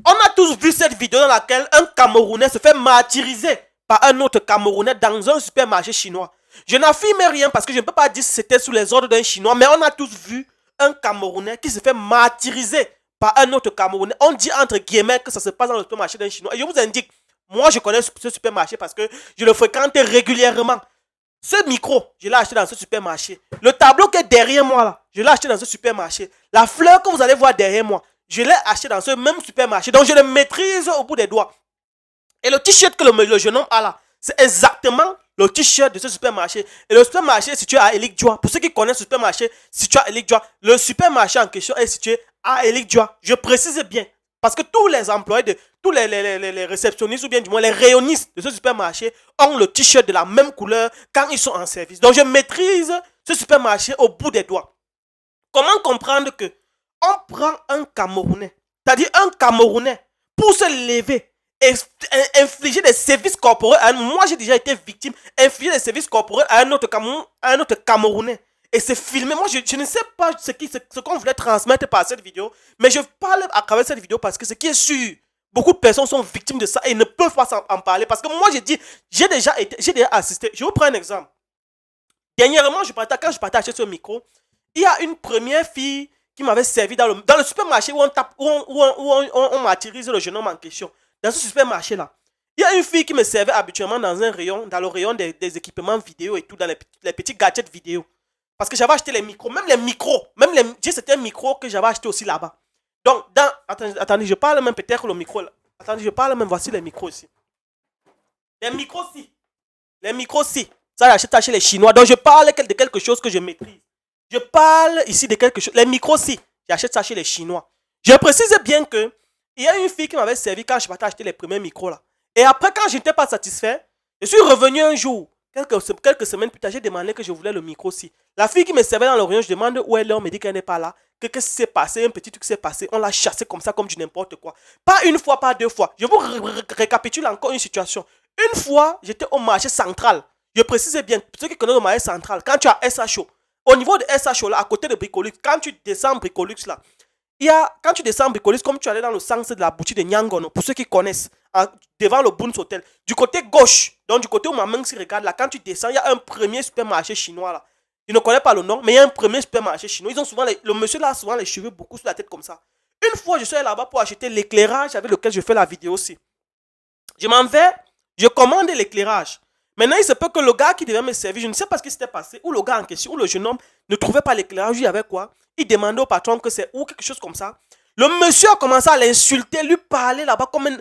On a tous vu cette vidéo dans laquelle un Camerounais se fait martyriser par un autre Camerounais dans un supermarché chinois. Je n'affirme rien parce que je ne peux pas dire si c'était sous les ordres d'un Chinois, mais on a tous vu un Camerounais qui se fait martyriser par un autre Camerounais. On dit entre guillemets que ça se passe dans le supermarché d'un Chinois. Et je vous indique, moi je connais ce supermarché parce que je le fréquente régulièrement. Ce micro, je l'ai acheté dans ce supermarché. Le tableau qui est derrière moi là, je l'ai acheté dans ce supermarché. La fleur que vous allez voir derrière moi, je l'ai acheté dans ce même supermarché. Donc je le maîtrise au bout des doigts. Et le t-shirt que le jeune homme a là, c'est exactement le t-shirt de ce supermarché. Et le supermarché est situé à Elik Djoua. Pour ceux qui connaissent le supermarché situé à Elik Djoua, le supermarché en question est situé à Elik Djoua. Je précise bien. Parce que tous les employés, tous les réceptionnistes ou bien du moins les rayonistes de ce supermarché ont le t-shirt de la même couleur quand ils sont en service. Donc je maîtrise ce supermarché au bout des doigts. Comment comprendre que on prend un Camerounais, c'est-à-dire un Camerounais, pour se lever et infliger des services corporels à un... Moi j'ai déjà été victime, infliger des services corporels à un autre Camerounais. Et c'est filmé. Moi, je ne sais pas ce qu'on voulait transmettre par cette vidéo. Mais je parle à travers cette vidéo parce que ce qui est sûr, beaucoup de personnes sont victimes de ça et ne peuvent pas en parler. Parce que moi, j'ai déjà assisté. Je vous prends un exemple. Dernièrement, quand je partais acheter ce micro, il y a une première fille qui m'avait servi dans le supermarché où on martyrise le jeune homme en question. Dans ce supermarché-là, il y a une fille qui me servait habituellement dans le rayon des équipements vidéo et tout, dans les petits gadgets vidéo. Parce que j'avais acheté les micros, j'ai certains micros que j'avais acheté aussi là-bas. Donc, attendez, je parle même peut-être le micro là. Attendez, je parle même, voici les micros ici. Les micros si. Ça, j'achète chez les Chinois. Donc, je parle de quelque chose que je maîtrise. Je parle ici de quelque chose. Les micros si. J'achète ça chez les Chinois. Je précise bien que il y a une fille qui m'avait servi quand je partais acheter les premiers micros là. Et après, quand je n'étais pas satisfait, je suis revenu un jour. Quelques semaines plus tard, j'ai demandé que je voulais le micro si. La fille qui me servait dans le rayon, je demande où elle est, on me dit qu'elle n'est pas là. Qu'est-ce qui s'est passé? Un petit truc s'est passé. On l'a chassé comme ça, comme du n'importe quoi. Pas une fois, pas deux fois. Je vous récapitule encore une situation. Une fois, j'étais au marché central. Je précise bien, pour ceux qui connaissent le marché central, quand tu as SHO, au niveau de SHO, là, à côté de Bricolux, quand tu descends Bricolux, là, quand tu descends Bricolux, comme tu allais dans le sens de la boutique de Nyangono, pour ceux qui connaissent, devant le Boons Hotel, du côté gauche, donc du côté où ma main se regarde là, quand tu descends, il y a un premier supermarché chinois là. Je ne connais pas le nom, mais il y a un premier supermarché chinois. Ils ont souvent le monsieur là a souvent les cheveux beaucoup sur la tête comme ça. Une fois, je suis allé là-bas pour acheter l'éclairage avec lequel je fais la vidéo aussi. Je m'en vais, je commande l'éclairage. Maintenant, il se peut que le gars qui devait me servir, je ne sais pas ce qui s'était passé, ou le gars en question, ou le jeune homme ne trouvait pas l'éclairage, il y avait quoi? Il demandait au patron que c'est où, quelque chose comme ça. Le monsieur a commencé à l'insulter, lui parler là-bas comme un...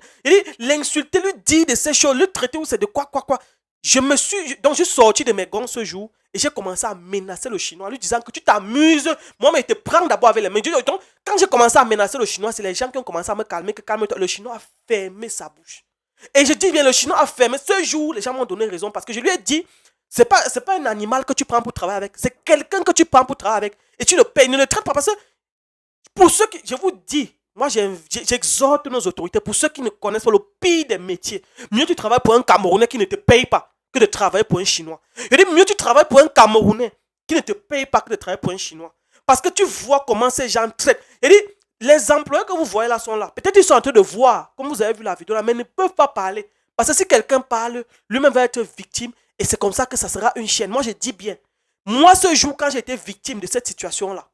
L'insulter, lui dire de ces choses, lui traiter ou c'est de quoi. Donc, je suis sorti de mes gonds ce jour et j'ai commencé à menacer le Chinois, lui disant que tu t'amuses. Moi, mais il te prend d'abord avec les mains. Donc, quand j'ai commencé à menacer le Chinois, c'est les gens qui ont commencé à me calmer, que calme-toi. Le Chinois a fermé sa bouche. Et je dis bien, le Chinois a fermé. Ce jour, les gens m'ont donné raison parce que je lui ai dit, c'est pas un animal que tu prends pour travailler avec, c'est quelqu'un que tu prends pour travailler avec. Et tu le payes, ne le traite pas parce que, pour ceux qui, je vous dis, moi j'exhorte nos autorités, pour ceux qui ne connaissent pas le pire des métiers, mieux tu travailles pour un Camerounais qui ne te paye pas que de travailler pour un Chinois. Je dis, mieux tu travailles pour un Camerounais qui ne te paye pas que de travailler pour un Chinois. Parce que tu vois comment ces gens traitent. Je dis, les employés que vous voyez là sont là. Peut-être ils sont en train de voir, comme vous avez vu la vidéo là, mais ils ne peuvent pas parler. Parce que si quelqu'un parle, lui-même va être victime. Et c'est comme ça que ça sera une chaîne. Moi, je dis bien. Moi, ce jour, quand j'étais victime de cette situation-là,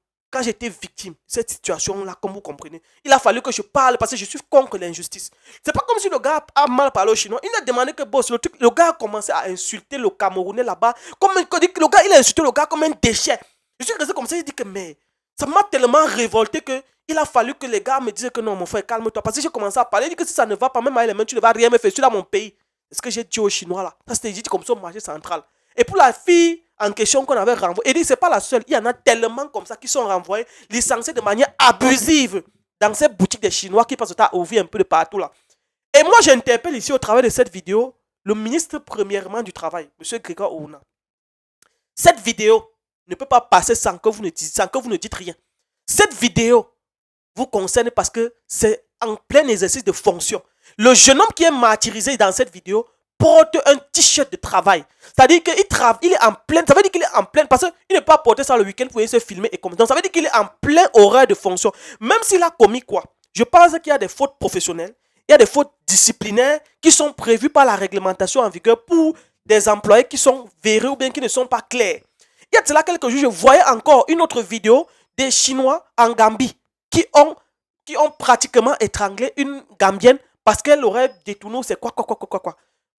comme vous comprenez, il a fallu que je parle parce que je suis contre l'injustice. C'est pas comme si le gars a mal parlé au Chinois. Il a demandé que boss, le gars a commencé à insulter le Camerounais là-bas. Il a insulté le gars comme un déchet. Je suis resté comme ça, j'ai dit que mais ça m'a tellement révolté que il a fallu que les gars me disent que non, mon frère, calme-toi. Parce que j'ai commencé à parler, il dit que si ça ne va pas, même avec les mains, tu ne vas rien me faire. Je suis dans mon pays. C'est ce que j'ai dit aux Chinois là. Ça c'était dit comme ça au marché central. Et pour la fille en question qu'on avait renvoyée, et dit c'est pas la seule, il y en a tellement comme ça qui sont renvoyés, licenciés de manière abusive dans ces boutiques des Chinois qui passent à ouvrir un peu de partout là. Et moi j'interpelle ici au travers de cette vidéo le ministre premièrement du Travail, M. Grégoire Ouna. Cette vidéo ne peut pas passer sans que vous ne dites rien. Cette vidéo vous concerne parce que c'est en plein exercice de fonction. Le jeune homme qui est martyrisé dans cette vidéo porte un t-shirt de travail. C'est-à-dire qu'il est en pleine, ça veut dire qu'il est en pleine, parce qu'il n'est pas porté ça le week-end pour se filmer et comme. Donc ça veut dire qu'il est en plein horaire de fonction. Même s'il a commis quoi? Je pense qu'il y a des fautes professionnelles, il y a des fautes disciplinaires qui sont prévues par la réglementation en vigueur pour des employés qui sont véreux ou bien qui ne sont pas clairs. Il y a de cela quelques jours, je voyais encore une autre vidéo des Chinois en Gambie qui ont pratiquement étranglé une Gambienne parce qu'elle aurait détourné, c'est quoi.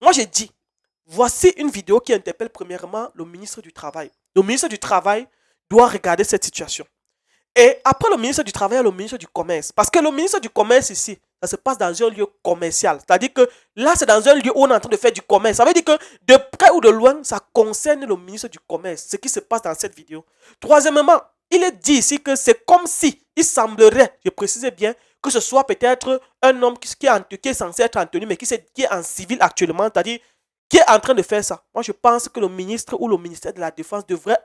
Moi, j'ai dit, voici une vidéo qui interpelle premièrement le ministre du Travail. Le ministre du Travail doit regarder cette situation. Et après le ministre du Travail, il y a le ministre du Commerce. Parce que le ministre du Commerce ici, ça se passe dans un lieu commercial. C'est-à-dire que là, c'est dans un lieu où on est en train de faire du commerce. Ça veut dire que de près ou de loin, ça concerne le ministre du Commerce, ce qui se passe dans cette vidéo. Troisièmement, il est dit ici que c'est comme si, il semblerait, je précise bien, que ce soit peut-être un homme qui est censé être en tenue, mais qui est en civil actuellement, c'est-à-dire qui est en train de faire ça. Moi, je pense que le ministre ou le ministère de la Défense devrait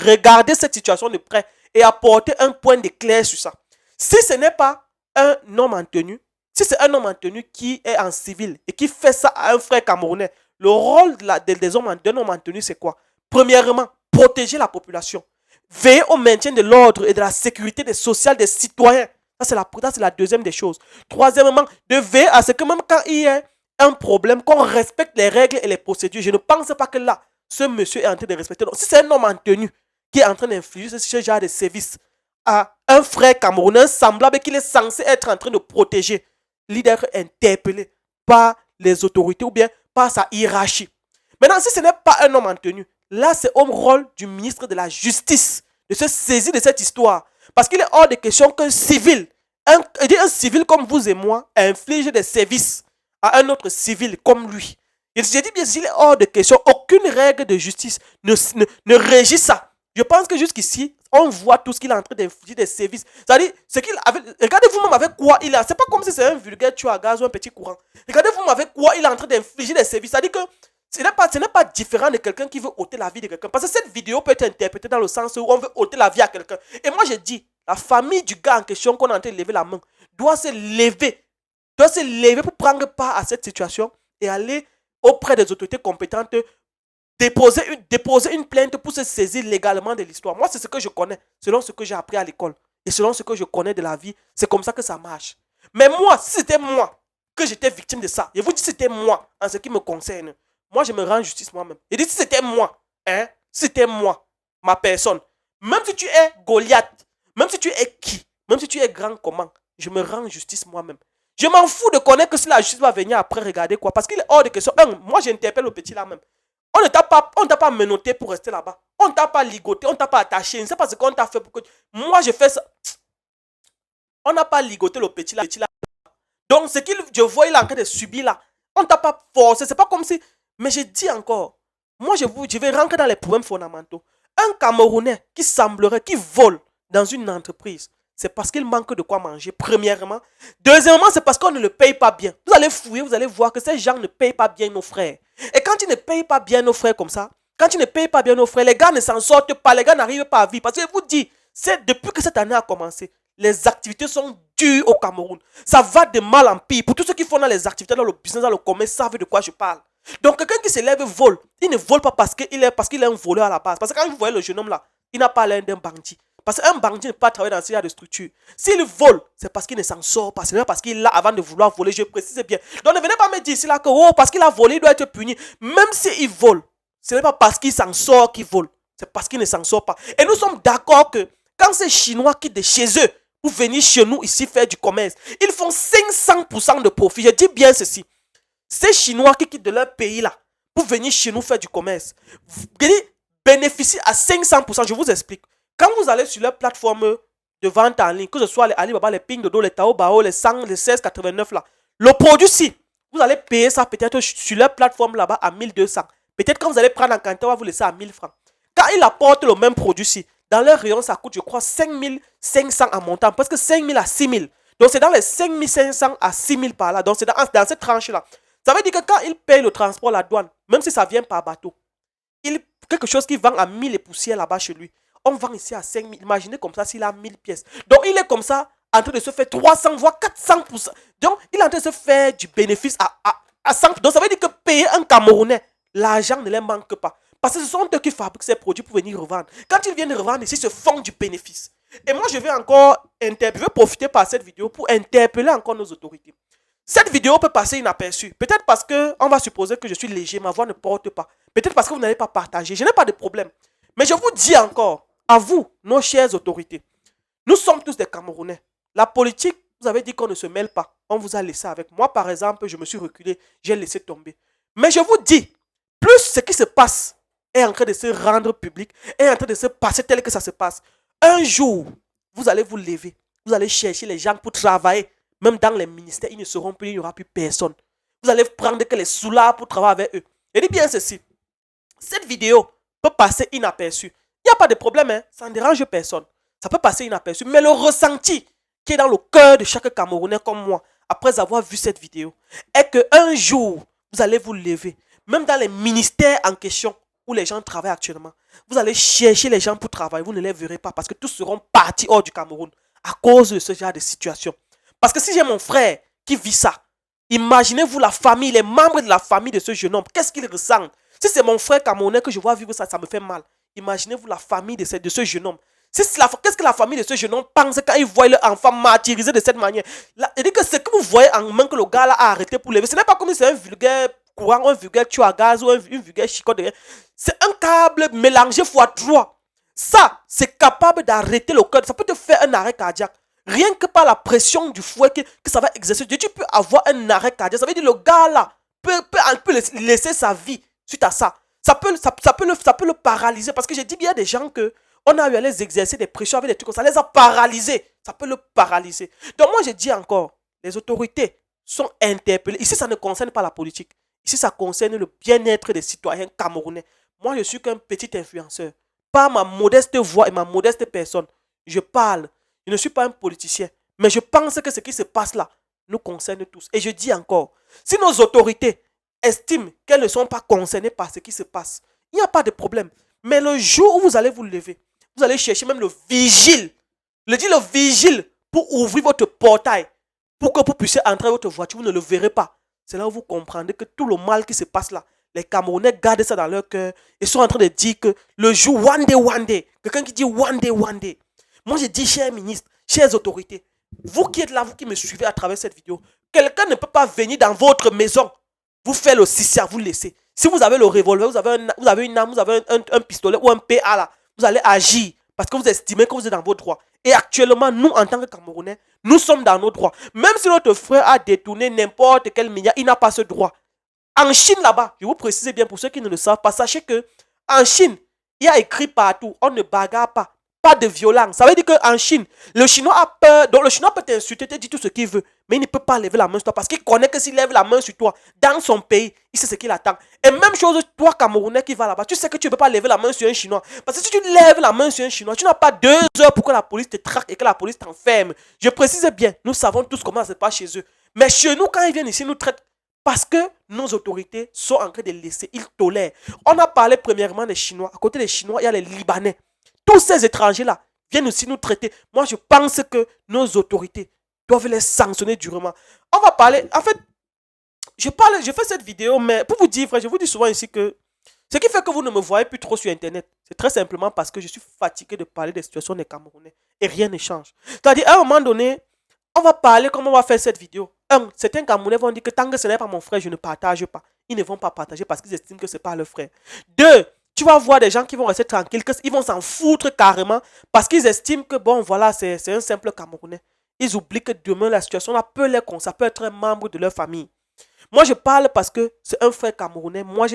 regarder cette situation de près et apporter un point d'éclair sur ça. Si ce n'est pas un homme en tenue, si c'est un homme en tenue qui est en civil et qui fait ça à un frère camerounais, le rôle d'un homme en tenue, c'est quoi? Premièrement, protéger la population. Veiller au maintien de l'ordre et de la sécurité sociale des citoyens. Ça, c'est la deuxième des choses. Troisièmement, de veiller à ce que même quand il y a un problème, qu'on respecte les règles et les procédures. Je ne pense pas que là, ce monsieur est en train de respecter. Donc, si c'est un homme en tenue qui est en train d'infliger ce genre de service à un frère camerounais semblable qu'il est censé être en train de protéger, il doit être interpellé par les autorités ou bien par sa hiérarchie. Maintenant, si ce n'est pas un homme en tenue, là, c'est au rôle du ministre de la Justice de se saisir de cette histoire. Parce qu'il est hors de question qu'un civil, un civil comme vous et moi, inflige des services à un autre civil comme lui. Et je dis bien, s'il est hors de question, aucune règle de justice ne régit ça. Je pense que jusqu'ici, on voit tout ce qu'il est en train d'infliger des services. C'est-à-dire, ce qu'il avait. Regardez vous-même avec quoi il a. C'est pas comme si c'est un vulgaire tueur à gaz ou un petit courant. Regardez vous-même avec quoi il est en train d'infliger des services. C'est-à-dire que ce n'est pas différent de quelqu'un qui veut ôter la vie de quelqu'un. Parce que cette vidéo peut être interprétée dans le sens où on veut ôter la vie à quelqu'un. Et moi, j'ai dit, la famille du gars en question qu'on est en train de lever la main doit se lever pour prendre part à cette situation et aller auprès des autorités compétentes, déposer une plainte pour se saisir légalement de l'histoire. Moi, c'est ce que je connais, selon ce que j'ai appris à l'école et selon ce que je connais de la vie. C'est comme ça que ça marche. Mais moi, si c'était moi que j'étais victime de ça, je vous dis si c'était moi, en ce qui me concerne, moi, je me rends justice moi-même. Et dis si c'était moi, si c'était moi, ma personne, même si tu es Goliath, même si tu es qui, même si tu es grand comment, je me rends justice moi-même. Je m'en fous de connaître que si la justice va venir après, regarder quoi. Parce qu'il est hors de question. Moi, j'interpelle le petit là même. On ne t'a pas menotté pour rester là-bas. On ne t'a pas ligoté, on ne t'a pas attaché. Je ne sais pas ce qu'on t'a fait pour que... Moi, je fais ça. On n'a pas ligoté le petit là. Donc, ce qu'il je vois, il est en train de subir là. On ne t'a pas forcé. C'est pas comme si... Mais je dis encore, moi, je vais rentrer dans les problèmes fondamentaux. Un Camerounais qui semblerait, qui vole dans une entreprise, c'est parce qu'il manque de quoi manger, premièrement. Deuxièmement, c'est parce qu'on ne le paye pas bien. Vous allez fouiller, vous allez voir que ces gens ne payent pas bien nos frères. Et quand ils ne payent pas bien nos frères comme ça, quand ils ne payent pas bien nos frères, les gars ne s'en sortent pas, les gars n'arrivent pas à vivre. Parce que je vous dis, c'est depuis que cette année a commencé, les activités sont dures au Cameroun. Ça va de mal en pire. Pour tous ceux qui font dans les activités, dans le business, dans le commerce, savent de quoi je parle. Donc quelqu'un qui se lève vole, il ne vole pas parce qu'il est un voleur à la base. Parce que quand vous voyez le jeune homme là, il n'a pas l'air d'un bandit. Parce qu'un bandit ne peut pas travailler dans ce genre de structure. S'il vole, c'est parce qu'il ne s'en sort pas. C'est parce qu'il l'a avant de vouloir voler. Je précise bien. Donc ne venez pas me dire ici là que parce qu'il a volé, il doit être puni. Même s'il vole, ce n'est pas parce qu'il s'en sort qu'il vole. C'est parce qu'il ne s'en sort pas. Et nous sommes d'accord que quand ces Chinois quittent de chez eux pour venir chez nous ici faire du commerce, ils font 500% de profit. Je dis bien ceci. Ces Chinois qui quittent de leur pays là pour venir chez nous faire du commerce bénéficient à 500%. Je vous explique. Quand vous allez sur leur plateforme de vente en ligne, que ce soit les Alibaba, les Pinduoduo, les Taobao, les 100, les 16,89 là, le produit ci, vous allez payer ça peut-être sur leur plateforme là-bas à 1200. Peut-être quand vous allez prendre en quantité, on va vous laisser à 1000 francs. Quand ils apportent le même produit ci, dans leur rayon, ça coûte, je crois, 5500 en montant, parce que 5000 à 6000. Donc c'est dans les 5500 à 6000 par là. Donc c'est dans cette tranche-là. Ça veut dire que quand ils payent le transport, la douane, même si ça vient par bateau, quelque chose qui vend à 1000 et poussières là-bas chez lui, on vend ici à 5000. Imaginez comme ça s'il a 1000 pièces. Donc il est comme ça en train de se faire 300 voire 400%. Donc il est en train de se faire du bénéfice à 100. Donc ça veut dire que payer un Camerounais, l'argent ne les manque pas. Parce que ce sont eux qui fabriquent ces produits pour venir revendre. Quand ils viennent revendre ici, ils se font du bénéfice. Et moi, je vais encore je vais profiter par cette vidéo pour interpeller encore nos autorités. Cette vidéo peut passer inaperçue. Peut-être parce qu'on va supposer que je suis léger, ma voix ne porte pas. Peut-être parce que vous n'allez pas partager. Je n'ai pas de problème. Mais je vous dis encore, à vous, nos chères autorités, nous sommes tous des Camerounais. La politique, vous avez dit qu'on ne se mêle pas. On vous a laissé avec. Moi, par exemple, je me suis reculé, j'ai laissé tomber. Mais je vous dis, plus ce qui se passe est en train de se rendre public, est en train de se passer tel que ça se passe, un jour, vous allez vous lever, vous allez chercher les gens pour travailler. Même dans les ministères, ils ne seront plus, il n'y aura plus personne. Vous allez prendre que les soulards pour travailler avec eux. Et dis bien ceci, cette vidéo peut passer inaperçue. Il n'y a pas de problème, hein? Ça ne dérange personne. Ça peut passer inaperçu. Mais le ressenti qui est dans le cœur de chaque Camerounais comme moi, après avoir vu cette vidéo, est qu'un jour, vous allez vous lever, même dans les ministères en question où les gens travaillent actuellement, vous allez chercher les gens pour travailler, vous ne les verrez pas parce que tous seront partis hors du Cameroun à cause de ce genre de situation. Parce que si j'ai mon frère qui vit ça, imaginez-vous la famille, les membres de la famille de ce jeune homme, qu'est-ce qu'ils ressentent? Si c'est mon frère camerounais que je vois vivre ça, ça me fait mal. Imaginez-vous la famille de ce jeune homme. Qu'est-ce que la famille de ce jeune homme pense quand ils voient leur enfant martyrisé de cette manière? C'est-à-dire que ce que vous voyez en main que le gars là a arrêté pour lever, ce n'est pas comme si c'est un vulgaire courant, un vulgaire tueur à gaz ou une vulgaire chicotte. C'est un câble mélangé x3. Ça, c'est capable d'arrêter le cœur. Ça peut te faire un arrêt cardiaque. Rien que par la pression du fouet que ça va exercer, tu peux avoir un arrêt cardiaque. Ça veut dire que le gars là peut laisser sa vie suite à ça. Ça peut le paralyser. Parce que j'ai dit bien des gens que on a eu à les exercer des pressions avec des trucs comme ça. Ça les a paralysés. Ça peut le paralyser. Donc moi je dis encore, les autorités sont interpellées. Ici ça ne concerne pas la politique. Ici ça concerne le bien-être des citoyens camerounais. Moi je suis qu'un petit influenceur. Par ma modeste voix et ma modeste personne, je parle. Je ne suis pas un politicien. Mais je pense que ce qui se passe là nous concerne tous. Et je dis encore, si nos autorités estiment qu'elles ne sont pas concernées par ce qui se passe, il n'y a pas de problème. Mais le jour où vous allez vous lever, vous allez chercher même le vigile. Le vigile pour ouvrir votre portail, pour que vous puissiez entrer dans votre voiture, vous ne le verrez pas. C'est là où vous comprendrez que tout le mal qui se passe là, les Camerounais gardent ça dans leur cœur et sont en train de dire que le jour one day, quelqu'un qui dit one day. Moi je dis, chers ministres, chères autorités, vous qui êtes là, vous qui me suivez à travers cette vidéo, quelqu'un ne peut pas venir dans votre maison, vous faire le sissia, vous laissez. Si vous avez le revolver, vous avez une arme, vous avez un pistolet ou un PA là, vous allez agir parce que vous estimez que vous êtes dans vos droits. Et actuellement, nous, en tant que Camerounais, nous sommes dans nos droits. Même si notre frère a détourné n'importe quel milliard, il n'a pas ce droit. En Chine, là-bas, je vous précise bien pour ceux qui ne le savent pas, sachez que en Chine, il y a écrit partout, on ne bagarre pas. Pas de violence. Ça veut dire qu'en Chine, le Chinois a peur. Donc le Chinois peut t'insulter, te dire tout ce qu'il veut. Mais il ne peut pas lever la main sur toi. Parce qu'il connaît que s'il lève la main sur toi, dans son pays, il sait ce qu'il attend. Et même chose, toi, Camerounais qui va là-bas, tu sais que tu ne peux pas lever la main sur un Chinois. Parce que si tu lèves la main sur un Chinois, tu n'as pas 2 heures pour que la police te traque et que la police t'enferme. Je précise bien, nous savons tous comment ça se passe chez eux. Mais chez nous, quand ils viennent ici, ils nous traitent. Parce que nos autorités sont en train de laisser, ils tolèrent. On a parlé premièrement des Chinois. À côté des Chinois, il y a les Libanais. Tous ces étrangers-là viennent aussi nous traiter. Moi, je pense que nos autorités doivent les sanctionner durement. On va parler, en fait, je fais cette vidéo, mais pour vous dire, frère, je vous dis souvent ici que ce qui fait que vous ne me voyez plus trop sur Internet, c'est très simplement parce que je suis fatigué de parler des situations des Camerounais et rien ne change. C'est-à-dire, à un moment donné, on va parler comment on va faire cette vidéo. Certains Camerounais vont dire que tant que ce n'est pas mon frère, je ne partage pas. Ils ne vont pas partager parce qu'ils estiment que ce n'est pas leur frère. 2, tu vas voir des gens qui vont rester tranquilles, qu'ils vont s'en foutre carrément parce qu'ils estiment que bon, voilà, c'est un simple Camerounais. Ils oublient que demain, la situation là peut les ça peut être un membre de leur famille. Moi, je parle parce que c'est un frère camerounais. Moi,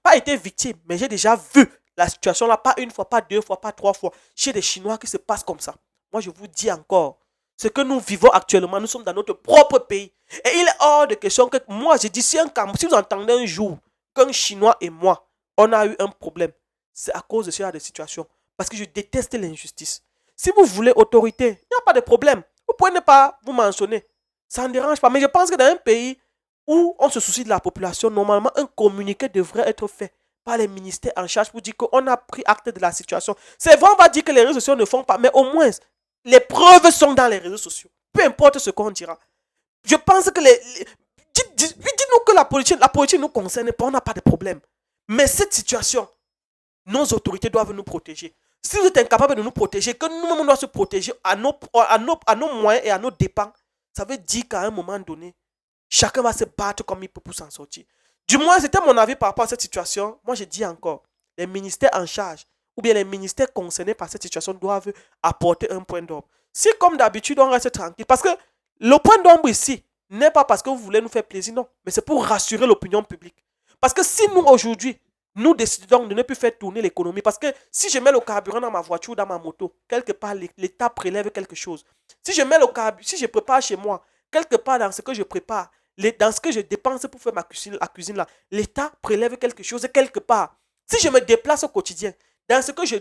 pas été victime, mais j'ai déjà vu la situation là, pas une fois, pas 2 fois, pas 3 fois, chez des Chinois qui se passe comme ça. Moi, je vous dis encore, ce que nous vivons actuellement, nous sommes dans notre propre pays. Et il est hors de question que moi, je dis, si vous entendez un jour qu'un Chinois et moi, on a eu un problème, c'est à cause de ce genre de situation. Parce que je déteste l'injustice. Si vous voulez autorité, il n'y a pas de problème. Vous pouvez ne pas vous mentionner. Ça ne dérange pas. Mais je pense que dans un pays où on se soucie de la population, normalement, un communiqué devrait être fait par les ministères en charge pour dire qu'on a pris acte de la situation. C'est vrai, on va dire que les réseaux sociaux ne font pas, mais au moins, les preuves sont dans les réseaux sociaux. Peu importe ce qu'on dira. Je pense que dites-nous que la politique ne nous concerne pas, on n'a pas de problème. Mais cette situation, nos autorités doivent nous protéger. Si vous êtes incapable de nous protéger, que nous-mêmes on doit se protéger à nos moyens et à nos dépens, ça veut dire qu'à un moment donné, chacun va se battre comme il peut pour s'en sortir. Du moins, c'était mon avis par rapport à cette situation. Moi, je dis encore, les ministères en charge ou bien les ministères concernés par cette situation doivent apporter un point d'ombre. Si, comme d'habitude, on reste tranquille, parce que le point d'ombre ici n'est pas parce que vous voulez nous faire plaisir, non, mais c'est pour rassurer l'opinion publique. Parce que si nous, aujourd'hui, nous décidons de ne plus faire tourner l'économie, parce que si je mets le carburant dans ma voiture ou dans ma moto, quelque part, l'État prélève quelque chose. Si je mets le carburant, si je prépare chez moi, quelque part dans ce que je prépare, dans ce que je dépense pour faire la cuisine là, l'État prélève quelque chose quelque part. Si je me déplace au quotidien, dans ce que je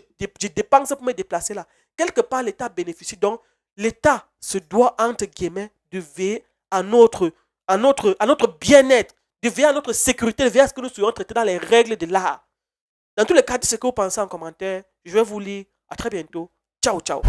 dépense pour me déplacer là, quelque part l'État bénéficie. Donc, l'État se doit, entre guillemets, de veiller à notre bien-être, de veiller à notre sécurité, de veiller à ce que nous soyons traités dans les règles de l'art. Dans tous les cas, dites ce que vous pensez en commentaire. Je vais vous lire. À très bientôt. Ciao, ciao.